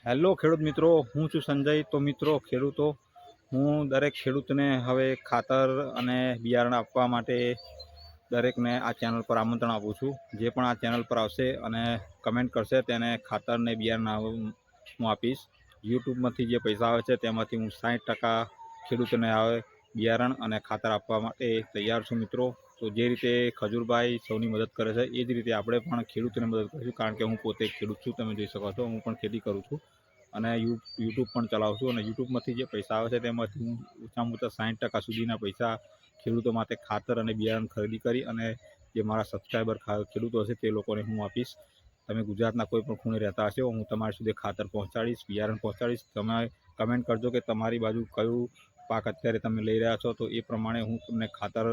Hello ખેડૂત મિત્રો, હું છું સંજય। તો મિત્રો ખેડૂતો, હું દરેક ખેડૂતને હવે ખાતર અને બિયારણ આપવા માટે દરેકને આ ચેનલ પર આમંત્રણ આપું છું। જે પણ આ ચેનલ પર આવશે અને કમેન્ટ કરશે તેને ખાતર ને બિયારણ હું આપીશ। યુટ્યુબમાંથી જે પૈસા આવે છે તેમાંથી હું 60% ખેડૂતોને આવે બિયારણ અને ખાતર આપવા માટે તૈયાર છું મિત્રો। તો જે રીતે ખજૂરભાઈ સૌની મદદ કરે છે એ જ રીતે આપણે પણ ખેડૂતોને મદદ કરીશું, કારણ કે હું પોતે ખેડૂત છું। તમે જોઈ શકો છો, હું પણ ખેતી કરું છું અને યુટ્યુબ પણ ચલાવું છું। અને યુટ્યુબમાંથી જે પૈસા આવે છે તેમાંથી હું ઓછામાં ઓછા 60% સુધીના પૈસા ખેડૂતો માટે ખાતર અને બિયારણ ખરીદી કરી અને જે મારા સબસ્ક્રાઈબર ખેડૂતો હશે તે લોકોને હું આપીશ। તમે ગુજરાતના કોઈ પણ ખૂણે રહેતા હશો, હું તમારી સુધી ખાતર પહોંચાડીશ, બિયારણ પહોંચાડીશ। તમે કમેન્ટ કરજો કે તમારી બાજુ કયું પાક અત્યારે તમે લઈ રહ્યા છો, તો એ પ્રમાણે હું તમને ખાતર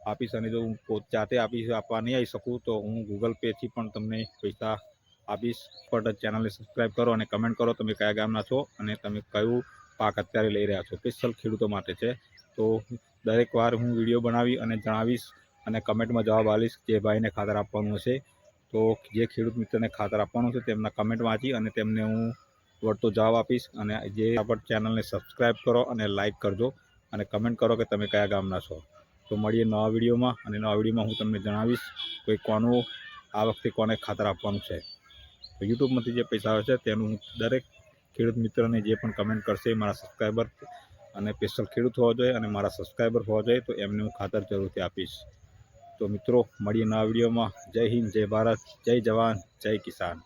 આપીશ। અને જો હું જાતે આપવા નહીં આવી શકું તો હું ગૂગલ પેથી પણ તમને પૈસા આપીશ। ફટાફટ ચેનલને સબસ્ક્રાઈબ કરો અને કમેન્ટ કરો તમે કયા ગામના છો અને તમે કયું પાક અત્યારે લઈ રહ્યા છો। સ્પેશિયલ ખેડૂતો માટે છે। તો દરેક વાર હું વિડીયો બનાવી અને જણાવીશ અને કમેન્ટમાં જવાબ આપીશ જે ભાઈને ખાતર આપવાનું હશે। તો જે ખેડૂત મિત્રને ખાતર આપવાનું છે તેમના કમેન્ટ વાંચી અને તેમને હું વળતો જવાબ આપીશ। અને જે ફટાફટ ચેનલને સબસ્ક્રાઈબ કરો અને લાઇક કરજો અને કમેન્ટ કરો કે તમે કયા ગામના છો। તો મળીએ નવા વિડીયોમાં, અને નવા વિડીયોમાં હું તમને જણાવીશ કોઈ કોનું આ વખતે કોને ખાતર આપવાનું છે। તો યુટ્યુબમાંથી જે પૈસા આવે છે તેનું દરેક ખેડૂત મિત્રને જે પણ કમેન્ટ કરશે મારા સબસ્ક્રાઈબર અને સ્પેશિયલ ખેડૂત હોવા જોઈએ અને મારા સબસ્ક્રાઈબર હોવા જોઈએ, તો એમને હું ખાતર જરૂરથી આપીશ। તો મિત્રો મળીએ નવા વિડીયોમાં। જય હિન્દ, જય ભારત, જય જવાન, જય કિસાન।